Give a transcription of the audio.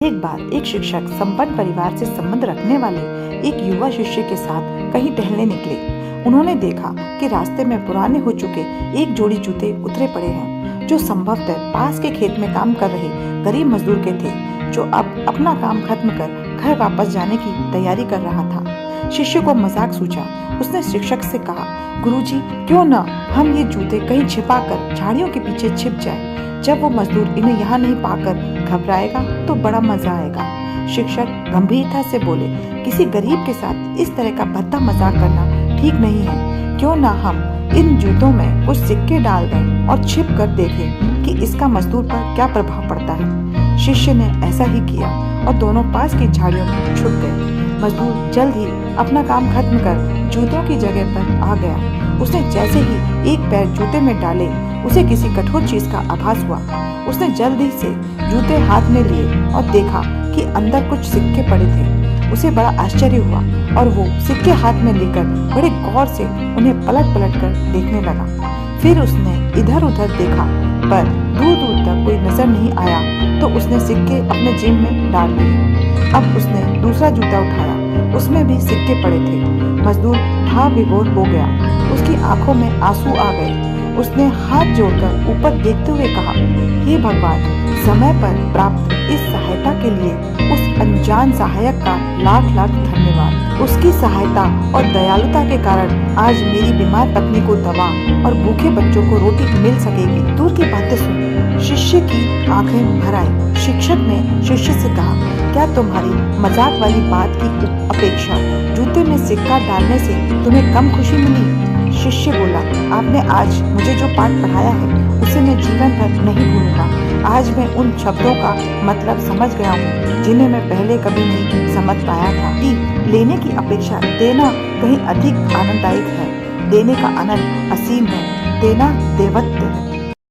एक बार एक शिक्षक संपन्न परिवार से संबंध रखने वाले एक युवा शिष्य के साथ कहीं टहलने निकले। उन्होंने देखा कि रास्ते में पुराने हो चुके एक जोड़ी जूते उतरे पड़े हैं, जो संभवतः पास के खेत में काम कर रहे गरीब मजदूर के थे, जो अब अपना काम खत्म कर घर वापस जाने की तैयारी कर रहा था। शिष्य को मजाक सूझा। उसने शिक्षक से कहा, गुरुजी, क्यों न हम ये जूते कहीं छिपा कर झाड़ियों के पीछे छिप जाए। जब वो मजदूर इन्हें यहाँ नहीं पाकर घबराएगा तो बड़ा मजा आएगा। शिक्षक गंभीरता से बोले, किसी गरीब के साथ इस तरह का भद्दा मजाक करना ठीक नहीं है। क्यों ना हम इन जूतों में कुछ सिक्के डाल दें और छिप कर देखें कि इसका मजदूर पर क्या प्रभाव पड़ता है। शिष्य ने ऐसा ही किया और दोनों पास की झाड़ियों में छुप गए। मजदूर जल्द ही अपना काम खत्म कर जूतों की जगह पर आ गया। उसने जैसे ही एक पैर जूते में डाले, उसे किसी कठोर चीज का आभास हुआ। उसने जल्दी से जूते हाथ में लिए और देखा कि अंदर कुछ सिक्के पड़े थे। उसे बड़ा आश्चर्य हुआ और वो सिक्के हाथ में लेकर बड़े गौर से उन्हें पलट पलट कर देखने लगा। फिर उसने इधर उधर देखा, पर दूर दूर तक कोई नजर नहीं आया, तो उसने सिक्के अपने जेब में डाल लिए। अब उसने दूसरा जूता उठाया, उसमें भी सिक्के पड़े थे। मजदूर ठा विभोर हो गया। उसकी आंखों में आंसू आ गए। उसने हाथ जोड़कर ऊपर देखते हुए कहा, हे भगवान, समय पर प्राप्त इस सहायता के लिए उस अनजान सहायक का लाख लाख धन्यवाद। उसकी सहायता और दयालुता के कारण आज मेरी बीमार पत्नी को दवा और भूखे बच्चों को रोटी मिल सकेगी। दूर की बातें सुन शिष्य की आंखें भर आई। शिक्षक ने शिष्य से कहा, क्या तुम्हारी मजाक वाली बात की अपेक्षा जूते में सिक्का डालने से तुम्हें कम खुशी मिली? शिष्य बोला, आपने आज मुझे जो पाठ पढ़ाया है उसे मैं जीवन भर नहीं भूलूंगा। आज मैं उन शब्दों का मतलब समझ गया हूँ जिन्हें मैं पहले कभी नहीं समझ पाया था कि लेने की अपेक्षा देना कहीं अधिक आनंददायक है। देने का आनंद असीम है, देना देवत्व है।